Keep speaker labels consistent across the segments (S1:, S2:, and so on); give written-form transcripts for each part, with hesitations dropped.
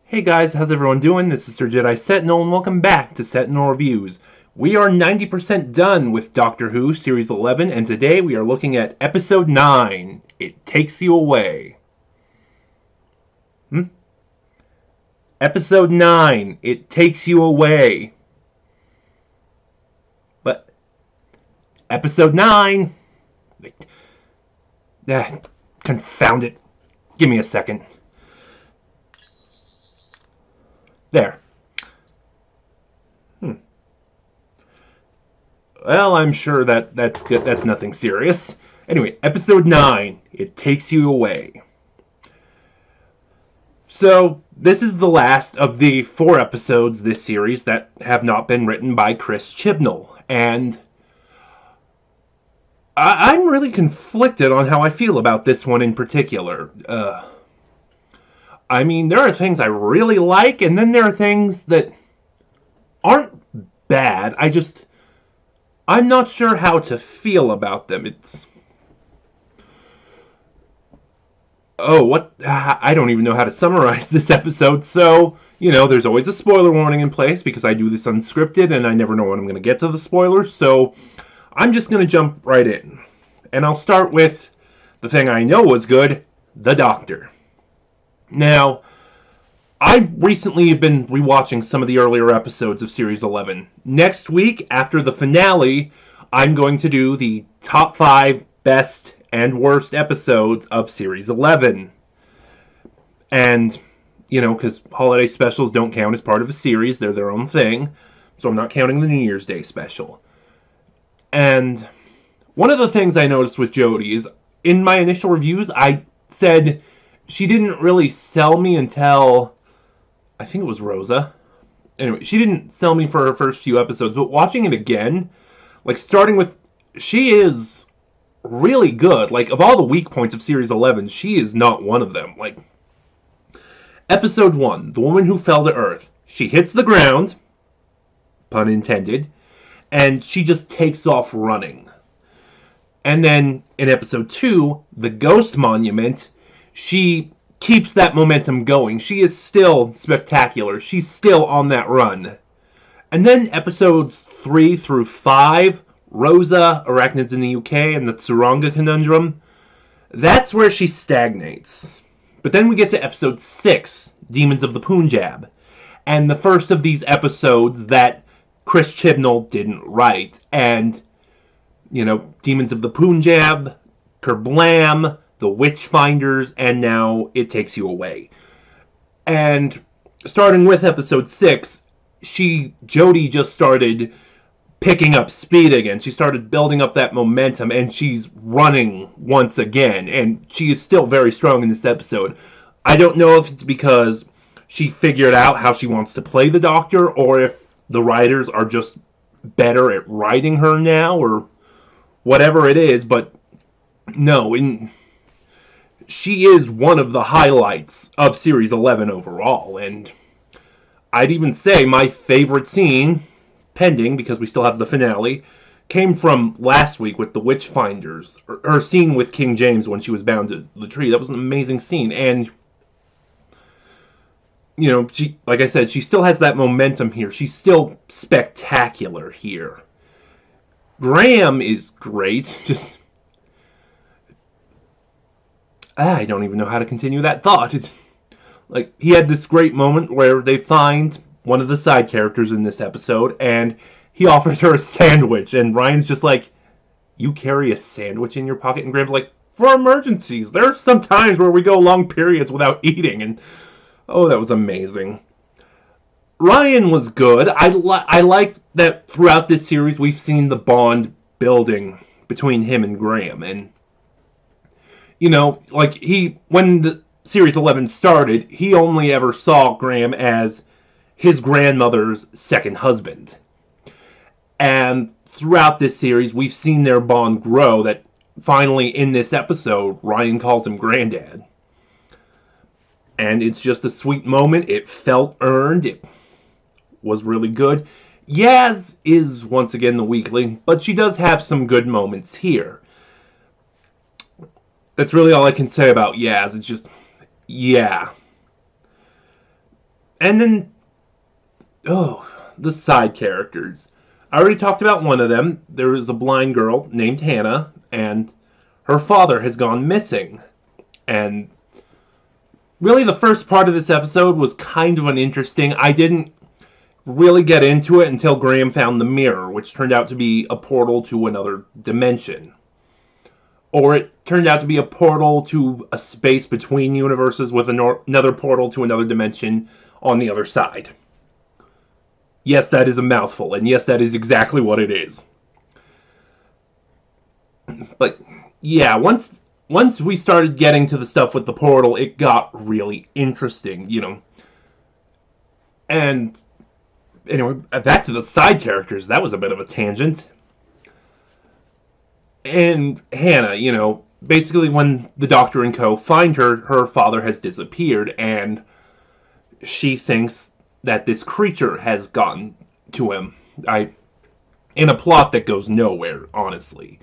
S1: Hey guys, how's everyone doing? This is Sir Jedi Sentinel, and welcome back to Sentinel Reviews. We are 90% done with Doctor Who Series 11, and today we are looking at Episode 9, It Takes You Away. Episode 9, It Takes You Away. But, Episode 9... confound it. Give me a second. There. Well, I'm sure that's good. That's nothing serious. Anyway, episode 9, It Takes You Away. So, this is the last of the 4 episodes this series that have not been written by Chris Chibnall, and I'm really conflicted on how I feel about this one in particular. I mean, there are things I really like, and then there are things that aren't bad. I'm not sure how to feel about them. I don't even know how to summarize this episode, so, there's always a spoiler warning in place, because I do this unscripted, and I never know when I'm going to get to the spoilers, so I'm just going to jump right in. And I'll start with the thing I know was good, the Doctor. Now, I recently have been rewatching some of the earlier episodes of Series 11. Next week, after the finale, I'm going to do the top 5 best and worst episodes of Series 11. And, because holiday specials don't count as part of a series, they're their own thing, so I'm not counting the New Year's Day special. And one of the things I noticed with Jodie is, in my initial reviews, I said she didn't really sell me until, I think it was Rosa. Anyway, she didn't sell me for her first few episodes, but watching it again, starting with, she is really good. Of all the weak points of Series 11, she is not one of them. Episode 1, The Woman Who Fell to Earth. She hits the ground, pun intended, and she just takes off running. And then, in Episode 2, The Ghost Monument, she keeps that momentum going. She is still spectacular. She's still on that run. And then episodes 3 through 5, Rosa, Arachnids in the UK, and the Tsuranga Conundrum, that's where she stagnates. But then we get to episode 6, Demons of the Punjab, and the first of these episodes that Chris Chibnall didn't write. And, Demons of the Punjab, Kerblam, The Witchfinders, and now It Takes You Away. And starting with episode 6, Jodie just started picking up speed again. She started building up that momentum, and she's running once again. And she is still very strong in this episode. I don't know if it's because she figured out how she wants to play the Doctor, or if the writers are just better at writing her now, or whatever it is, but no, she is one of the highlights of Series 11 overall, and I'd even say my favorite scene, pending, because we still have the finale, came from last week with the Witchfinders, her scene with King James when she was bound to the tree. That was an amazing scene, and, she, like I said, she still has that momentum here. She's still spectacular here. Graham is great, I don't even know how to continue that thought. It's he had this great moment where they find one of the side characters in this episode, and he offers her a sandwich, and Ryan's just like, you carry a sandwich in your pocket? And Graham's like, for emergencies. There are some times where we go long periods without eating, and that was amazing. Ryan was good. I liked that throughout this series we've seen the bond building between him and Graham, and when the Series 11 started, he only ever saw Graham as his grandmother's second husband. And throughout this series, we've seen their bond grow, that finally in this episode, Ryan calls him Granddad. And it's just a sweet moment. It felt earned. It was really good. Yaz is, once again, the weakling, but she does have some good moments here. That's really all I can say about Yaz. It's just, yeah. And then, the side characters. I already talked about one of them. There is a blind girl named Hannah, and her father has gone missing. And really, the first part of this episode was kind of uninteresting. I didn't really get into it until Graham found the mirror, which turned out to be a portal to another dimension. Or it turned out to be a portal to a space between universes with another portal to another dimension on the other side. Yes, that is a mouthful, and yes, that is exactly what it is. But yeah, once we started getting to the stuff with the portal, it got really interesting. And anyway, back to the side characters. That was a bit of a tangent. And Hannah, basically when the Doctor and co. find her father has disappeared, and she thinks that this creature has gotten to him. In a plot that goes nowhere, honestly.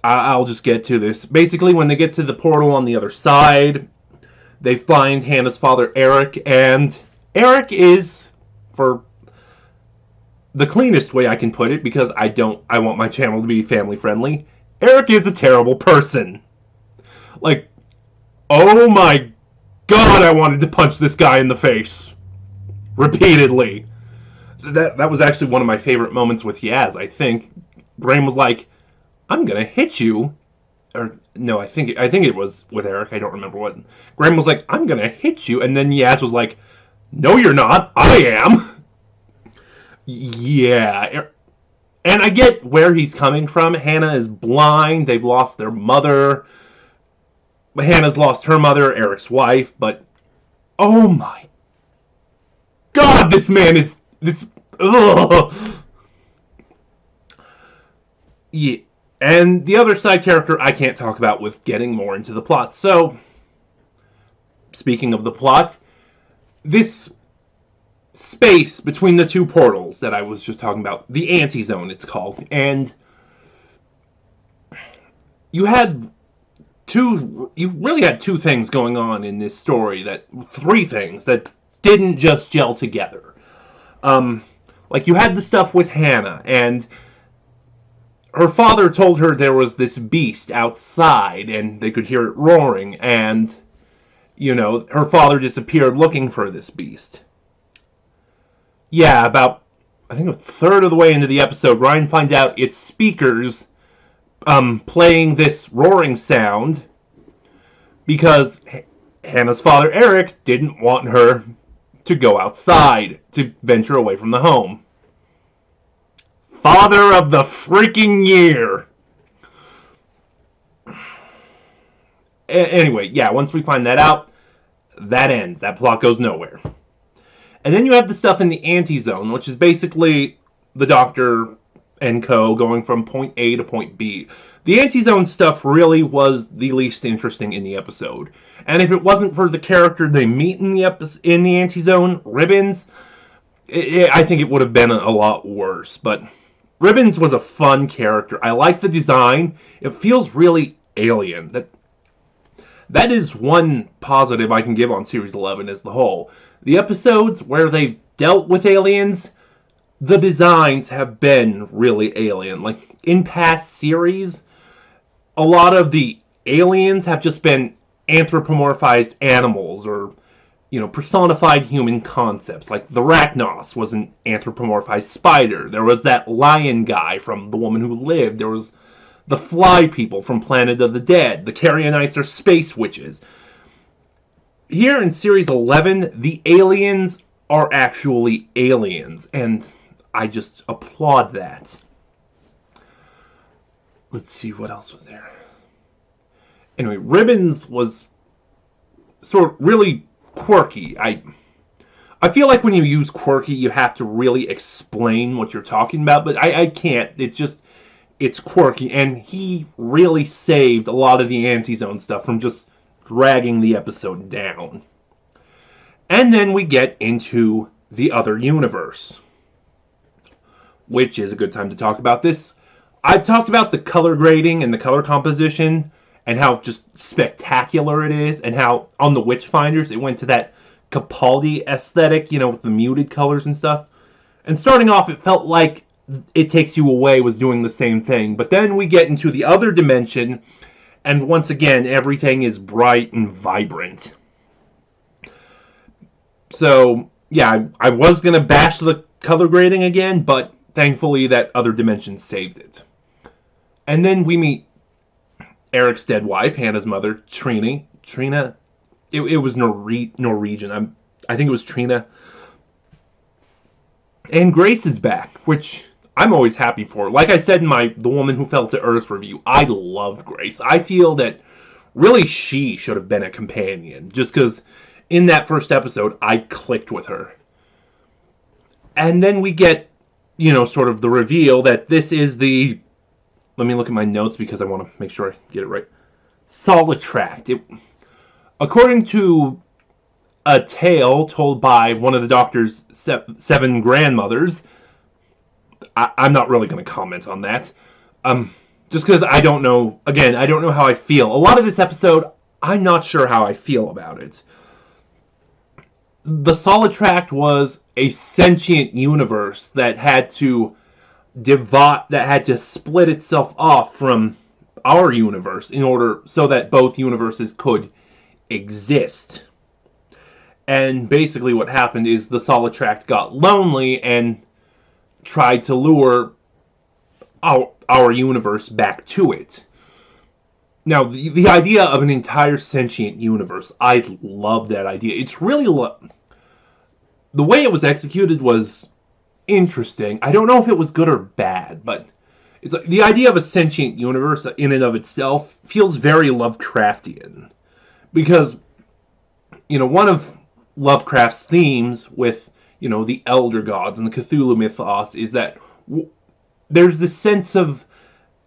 S1: I'll just get to this. Basically, when they get to the portal on the other side, they find Hannah's father, Eric, and Eric is, for the cleanest way I can put it, because I want my channel to be family friendly, Eric is a terrible person. Like, oh my God, I wanted to punch this guy in the face. Repeatedly. That was actually one of my favorite moments with Yaz, I think. Graham was like, I'm gonna hit you. Or, no, I think it was with Eric, I don't remember what. Graham was like, I'm gonna hit you, and then Yaz was like, no you're not, I am. Yeah. And I get where he's coming from. Hannah is blind, they've lost their mother. Hannah's lost her mother, Eric's wife, but oh my God, this man is ugh. Yeah. And the other side character I can't talk about with getting more into the plot. So, speaking of the plot, this space between the two portals that I was just talking about, the anti-zone it's called, and you really had two things going on in this story, three things that didn't just gel together. Like you had the stuff with Hannah, and her father told her there was this beast outside, and they could hear it roaring, and, her father disappeared looking for this beast. Yeah, about, I think a third of the way into the episode, Ryan finds out it's speakers playing this roaring sound because Hannah's father, Eric, didn't want her to go outside, to venture away from the home. Father of the freaking year! Anyway, yeah, once we find that out, that ends. That plot goes nowhere. And then you have the stuff in the anti-zone, which is basically the Doctor and co. going from point A to point B. The anti-zone stuff really was the least interesting in the episode. And if it wasn't for the character they meet in the anti-zone, Ribbons, I think it would have been a lot worse. But Ribbons was a fun character. I like the design. It feels really alien. That is one positive I can give on Series 11 as the whole. The episodes where they've dealt with aliens, the designs have been really alien. Like, in past series, a lot of the aliens have just been anthropomorphized animals or, personified human concepts. Like, the Rachnos was an anthropomorphized spider. There was that lion guy from The Woman Who Lived. There was the fly people from Planet of the Dead. The Carrionites are space witches. Here in Series 11, the aliens are actually aliens, and I just applaud that. Let's see, what else was there? Anyway, Ribbons was sort of really quirky. I feel like when you use quirky, you have to really explain what you're talking about, but I can't. It's quirky, and he really saved a lot of the anti-zone stuff from just dragging the episode down. And then we get into the other universe, which is a good time to talk about this. I've talked about the color grading and the color composition, and how just spectacular it is, and how on the Witchfinders it went to that Capaldi aesthetic, with the muted colors and stuff. And starting off, it felt like It Takes You Away was doing the same thing. But then we get into the other dimension, and once again, everything is bright and vibrant. So, yeah, I was going to bash the color grading again, but thankfully that other dimension saved it. And then we meet Eric's dead wife, Hannah's mother, Trina. It was Norwegian. I think it was Trina. And Grace is back, which I'm always happy for. Like I said in my The Woman Who Fell to Earth review, I loved Grace. I feel that really she should have been a companion, just because in that first episode I clicked with her. And then we get, sort of the reveal that this is the... Let me look at my notes because I want to make sure I get it right. Solitract. According to a tale told by one of the Doctor's 7 grandmothers, I'm not really going to comment on that. Just because I don't know, again, I don't know how I feel. A lot of this episode, I'm not sure how I feel about it. The Solitract was a sentient universe that had to split itself off from our universe in order so that both universes could exist. And basically what happened is the Solitract got lonely and tried to lure our universe back to it. Now, the idea of an entire sentient universe, I love that idea. It's really... the way it was executed was interesting. I don't know if it was good or bad, but it's like the idea of a sentient universe in and of itself feels very Lovecraftian. Because, one of Lovecraft's themes with, the Elder Gods and the Cthulhu mythos is that there's this sense of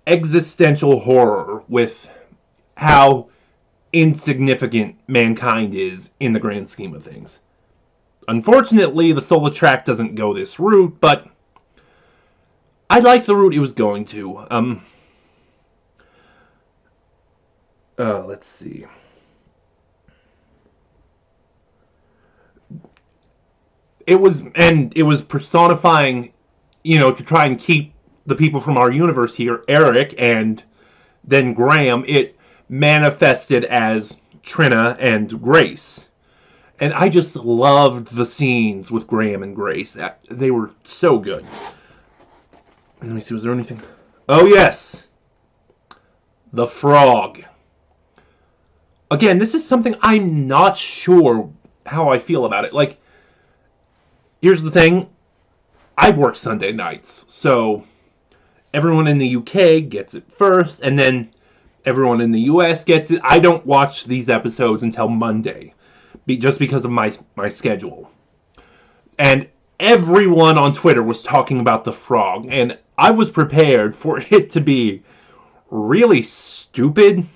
S1: existential horror with how insignificant mankind is in the grand scheme of things. Unfortunately, the Solitract doesn't go this route, but I like the route it was going to. Let's see. It was personifying, to try and keep the people from our universe here, Eric and then Graham. It manifested as Trina and Grace. And I just loved the scenes with Graham and Grace. They were so good. Let me see, was there anything? Oh, yes! The frog. Again, this is something I'm not sure how I feel about it. Like, here's the thing. I work Sunday nights, so everyone in the UK gets it first, and then everyone in the US gets it. I don't watch these episodes until Monday, just because of my schedule. And everyone on Twitter was talking about the frog, and I was prepared for it to be really stupid,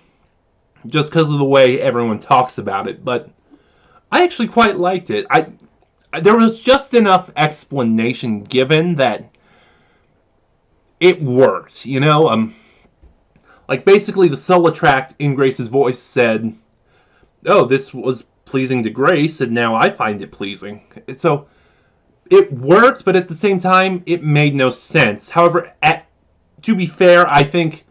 S1: just because of the way everyone talks about it, but I actually quite liked it. There was just enough explanation given that it worked, like basically the Solitract in Grace's voice said, oh, this was pleasing to Grace, and now I find it pleasing. So it worked, but at the same time, it made no sense. However, to be fair, I think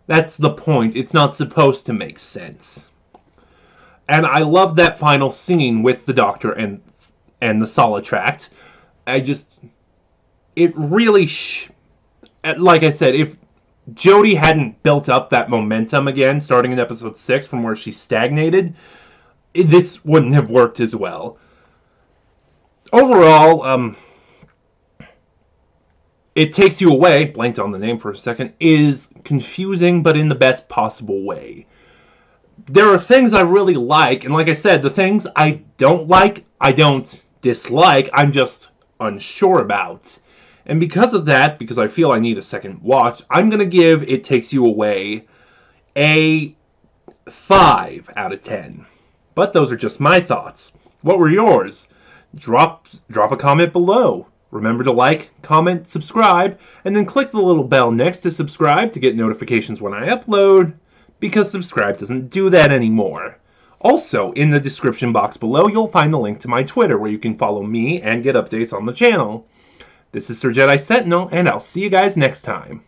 S1: that's the point. It's not supposed to make sense. And I love that final scene with the Doctor and the Solitract. It really... like I said, if Jodie hadn't built up that momentum again, starting in episode 6 from where she stagnated, this wouldn't have worked as well. Overall, It Takes You Away, blanked on the name for a second, is confusing, but in the best possible way. There are things I really like, and like I said, the things I don't like, I don't dislike, I'm just unsure about. And because of that, because I feel I need a second watch, I'm going to give It Takes You Away a 5 out of 10. But those are just my thoughts. What were yours? Drop a comment below. Remember to like, comment, subscribe, and then click the little bell next to subscribe to get notifications when I upload. because subscribe doesn't do that anymore. Also, in the description box below, you'll find the link to my Twitter where you can follow me and get updates on the channel. This is Sir Jedi Sentinel, and I'll see you guys next time.